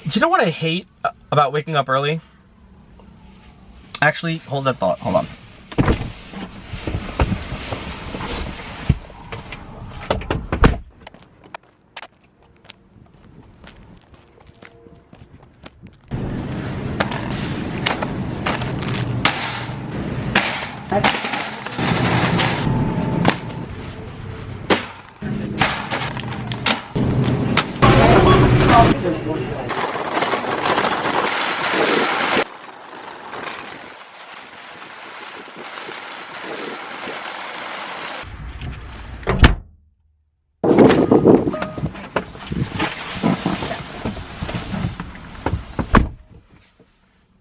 Do you know what I hate about waking up early? Actually, hold that thought. Hold on.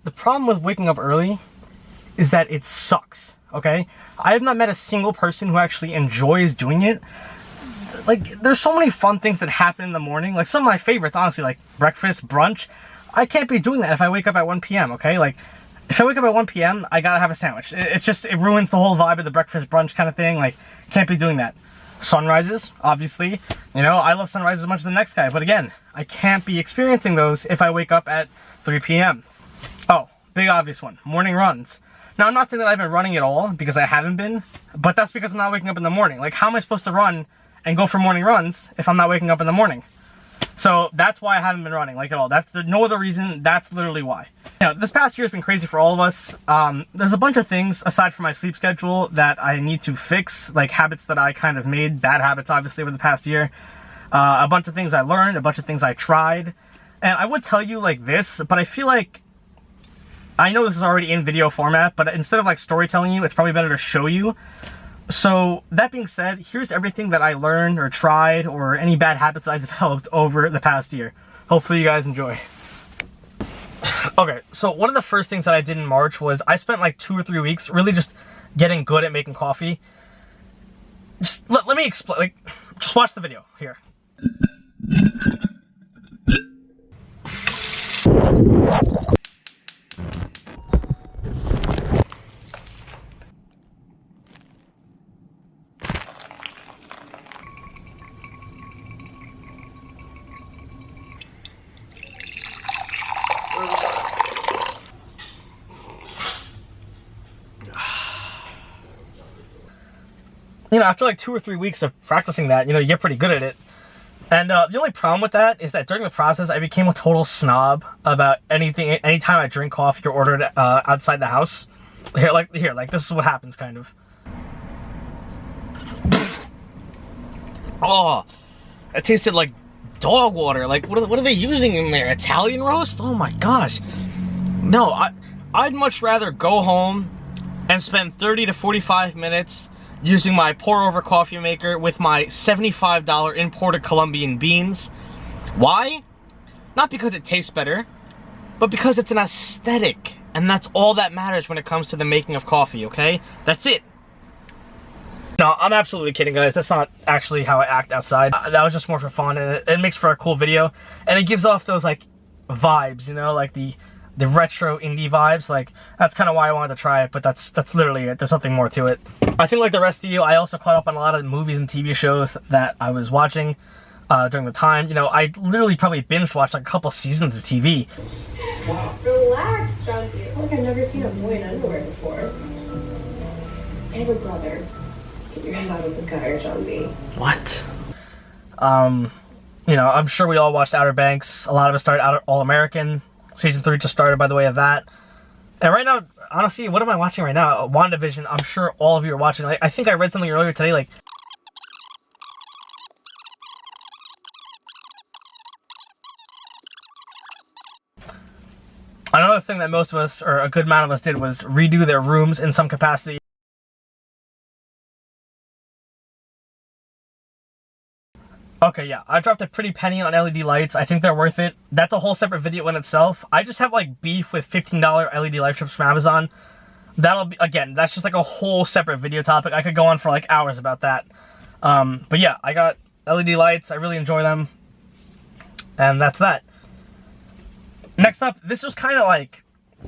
The problem with waking up early is that it sucks, okay? I have not met a single person who actually enjoys doing it. Like, there's so many fun things that happen in the morning. Like, some of my favorites, honestly, like breakfast, brunch. I can't be doing that if I wake up at 1 p.m., okay? Like, if I wake up at 1 p.m., I gotta have a sandwich. It ruins the whole vibe of the breakfast, brunch kind of thing. Like, can't be doing that. Sunrises, obviously. You know, I love sunrises as much as the next guy. But again, I can't be experiencing those if I wake up at 3 p.m. Oh, big obvious one. Morning runs. Now, I'm not saying that I've been running at all, because I haven't been. But that's because I'm not waking up in the morning. Like, how am I supposed to run and go for morning runs if I'm not waking up in the morning? So that's why I haven't been running, like, at all. That's no other reason. That's literally why. You know, this past year has been crazy for all of us. There's a bunch of things aside from my sleep schedule that I need to fix, like habits that I kind of made, bad habits obviously over the past year. A bunch of things I learned, a bunch of things I tried. And I would tell you like this, but I feel like, I know this is already in video format, but instead of like storytelling you, it's probably better to show you. So that being said, here's everything that I learned or tried or any bad habits I developed over the past year. Hopefully you guys enjoy. Okay, so one of the first things that I did in March was I spent like 2 or 3 weeks really just getting good at making coffee. Just let me explain, like, just watch the video here. You know, after like 2 or 3 weeks of practicing that, you know, you get pretty good at it. And the only problem with that is that during the process, I became a total snob about anything. Anytime I drink coffee or order it outside the house, like this is what happens, kind of. Oh, it tasted like dog water. Like, what are they using in there? Italian roast? Oh my gosh. No, I'd much rather go home and spend 30 to 45 minutes using my pour-over coffee maker with my $75 imported Colombian beans. Why? Not because it tastes better, but because it's an aesthetic. And that's all that matters when it comes to the making of coffee, okay? That's it. No, I'm absolutely kidding, guys. That's not actually how I act outside. That was just more for fun, and it makes for a cool video. And it gives off those, like, vibes, you know? Like, the retro indie vibes. Like, that's kind of why I wanted to try it, but that's literally it. There's nothing more to it. I think like the rest of you, I also caught up on a lot of movies and TV shows that I was watching during the time. You know, I literally probably binge watched like a couple seasons of TV. Relax, Junkie. It's like I've never seen a boy in underwear before. I have a brother. Get your head out of the gutter, Junkie. What? You know, I'm sure we all watched Outer Banks. A lot of us started out All American. Season 3 just started, by the way, of that. And right now, honestly, what am I watching right now? WandaVision. I'm sure all of you are watching. Like, I think I read something earlier today, like, another thing that most of us, or a good amount of us, did was redo their rooms in some capacity. Okay, yeah, I dropped a pretty penny on LED lights. I think they're worth it. That's a whole separate video in itself. I just have like beef with $15 LED light strips from Amazon. That'll be, again, that's just like a whole separate video topic. I could go on for like hours about that. But yeah, I got LED lights. I really enjoy them. And that's that. Next up, this was kind of like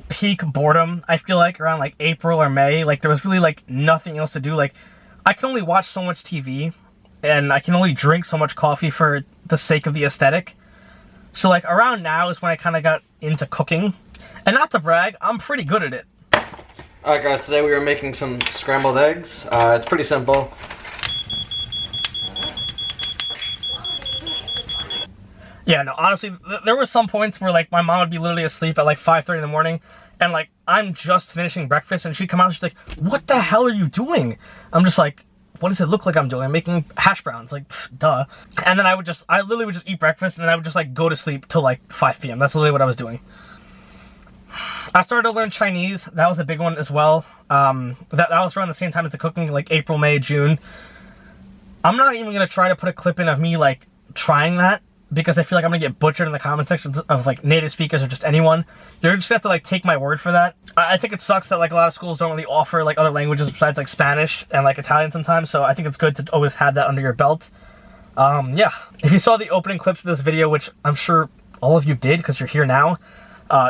peak boredom, I feel like, around like April or May. Like, there was really like nothing else to do. Like, I can only watch so much TV. And I can only drink so much coffee for the sake of the aesthetic. So like around now is when I kind of got into cooking. And not to brag, I'm pretty good at it. Alright guys, today we are making some scrambled eggs. It's pretty simple. Yeah, no, honestly, there were some points where like my mom would be literally asleep at like 5:30 in the morning, and like I'm just finishing breakfast and she'd come out and she's like, "What the hell are you doing?" I'm just like, "What does it look like I'm doing? I'm making hash browns." Like, pff, duh. And then I literally would just eat breakfast and then I would just like go to sleep till like 5 p.m. That's literally what I was doing. I started to learn Chinese. That was a big one as well. That was around the same time as the cooking, like April, May, June. I'm not even gonna try to put a clip in of me like trying that, because I feel like I'm gonna get butchered in the comment sections of like native speakers or just anyone. You're just gonna have to like take my word for that. I think it sucks that like a lot of schools don't really offer like other languages besides like Spanish and like Italian sometimes, so I think it's good to always have that under your belt. Yeah, if you saw the opening clips of this video, which I'm sure all of you did because you're here now,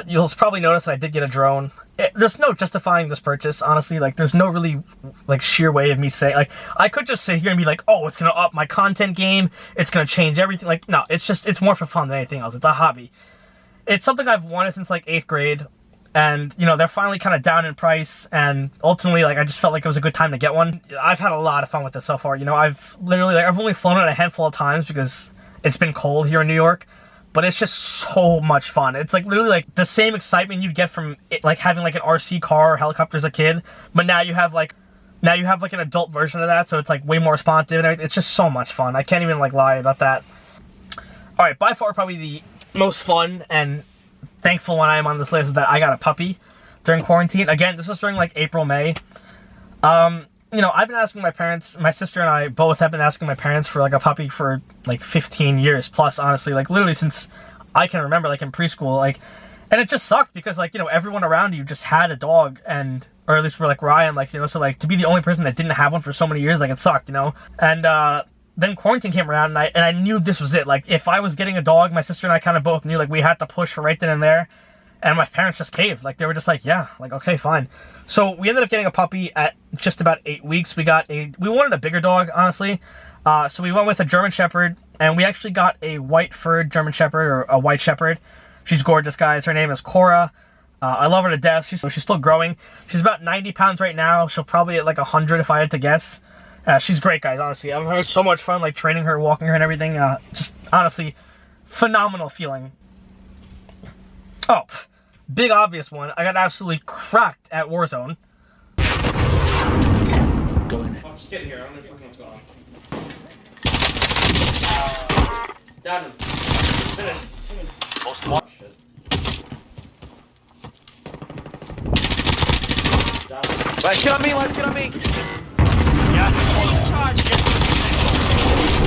you'll probably notice that I did get a drone. There's no justifying this purchase, honestly. Like, there's no really, like, sheer way of me saying, like, I could just sit here and be like, oh, it's gonna up my content game, it's gonna change everything. Like, no, it's more for fun than anything else. It's a hobby. It's something I've wanted since, like, 8th grade, and, you know, they're finally kind of down in price, and ultimately, like, I just felt like it was a good time to get one. I've had a lot of fun with this so far. You know, I've only flown it a handful of times because it's been cold here in New York. But it's just so much fun. It's like literally like the same excitement you'd get from it, like having like an RC car or helicopter as a kid. But now you have like an adult version of that, so it's like way more responsive and everything. It's just so much fun. I can't even like lie about that. All right, by far probably the most fun and thankful one I am on this list is that I got a puppy during quarantine. Again, this was during like April, May. You know, I've been asking my parents, my sister and I both have been asking my parents for like a puppy for like 15 years plus, honestly, like literally since I can remember, like in preschool, like, and it just sucked because like, you know, everyone around you just had a dog, and, or at least for like Ryan, like, you know, so like to be the only person that didn't have one for so many years, like it sucked, you know. And then quarantine came around and I knew this was it. Like if I was getting a dog, my sister and I kind of both knew like we had to push right then and there. And my parents just caved. Like, they were just like, yeah, like, okay, fine. So we ended up getting a puppy at just about 8 weeks. We wanted a bigger dog, honestly. So we went with a German Shepherd, and we actually got a white furred German Shepherd, or a white Shepherd. She's gorgeous, guys. Her name is Cora. I love her to death. She's still growing. She's about 90 pounds right now. She'll probably hit like 100 if I had to guess. She's great, guys, honestly. I'm having so much fun, like, training her, walking her, and everything. Just, honestly, phenomenal feeling. Oh, big obvious one. I got absolutely cracked at Warzone. Go in. I'm just getting here. I don't know what's going on. Down him. Finish. Most one. Let's get on me, let's get on me. Gas is closing.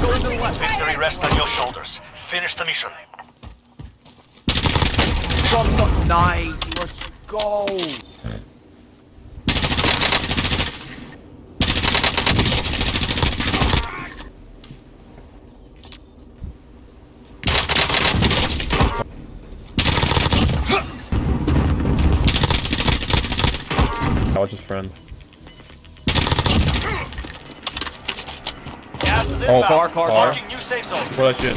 Go to the left. Victory rests on your shoulders. Finish the mission. Nice, let's go. That was his friend. Gas is Oh, inbound. car. Marking new safe zone. Throw that shit.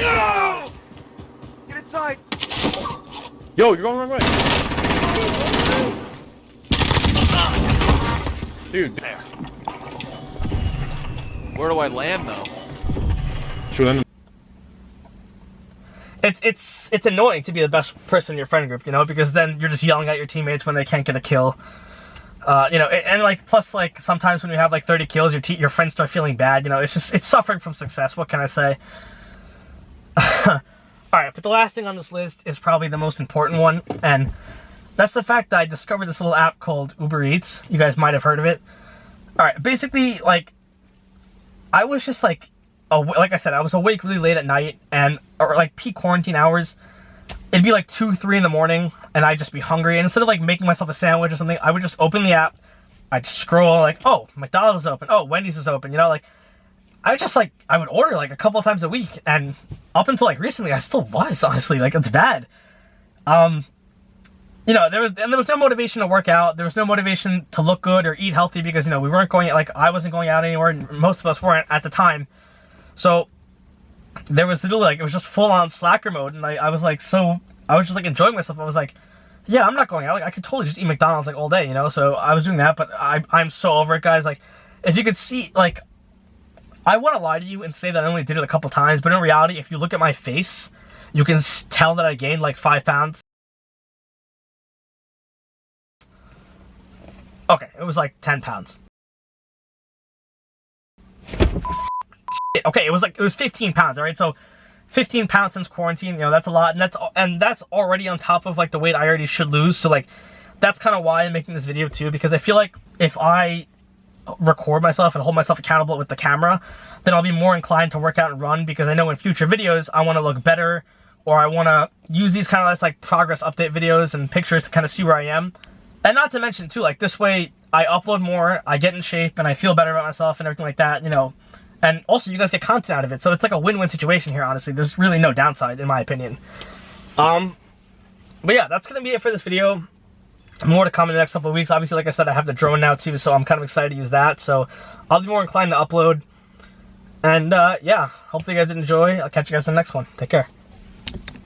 No! Get inside. Yo, you're going the wrong way. Dude. There. Where do I land though? Shoot him. It's annoying to be the best person in your friend group, you know, because then you're just yelling at your teammates when they can't get a kill. You know, and like, plus like sometimes when you have like 30 kills, your friends start feeling bad, you know. It's suffering from success. What can I say? Alright, but the last thing on this list is probably the most important one, and that's the fact that I discovered this little app called Uber Eats. You guys might have heard of it. Alright, basically, like, I was just like I said, I was awake really late at night, and or like peak quarantine hours, it'd be like 2, 3 in the morning, and I'd just be hungry, and instead of like making myself a sandwich or something, I would just open the app, I'd scroll like, oh, McDonald's is open, oh, Wendy's is open, you know, like, I would order like a couple of times a week, and up until like recently, I still was, honestly, like, it's bad. You know, there was no motivation to work out, there was no motivation to look good or eat healthy, because, you know, we weren't going, like, I wasn't going out anywhere, and most of us weren't at the time. So there was literally like, it was just full on slacker mode, and I was like, I was just like enjoying myself. I was like, yeah, I'm not going out. Like, I could totally just eat McDonald's like all day, you know? So I was doing that, but I'm so over it, guys. Like, if you could see, like, I want to lie to you and say that I only did it a couple times, but in reality, if you look at my face, you can tell that I gained like 5 pounds. Okay, it was like 10 pounds. Okay, it was 15 pounds, all right? So 15 pounds since quarantine, you know, that's a lot, and that's already on top of like the weight I already should lose. So like, that's kind of why I'm making this video too, because I feel like if I record myself and hold myself accountable with the camera, then I'll be more inclined to work out and run, because I know in future videos I want to look better, or I want to use these kind of like progress update videos and pictures to kind of see where I am. And not to mention too, like this way I upload more, I get in shape, and I feel better about myself and everything like that, you know. And also you guys get content out of it, so it's like a win-win situation here, honestly. There's really no downside, in my opinion. But yeah, that's gonna be it for this video. More to come in the next couple of weeks. Obviously, like I said, I have the drone now too, so I'm kind of excited to use that. So I'll be more inclined to upload. And yeah, hopefully you guys did enjoy. I'll catch you guys in the next one. Take care.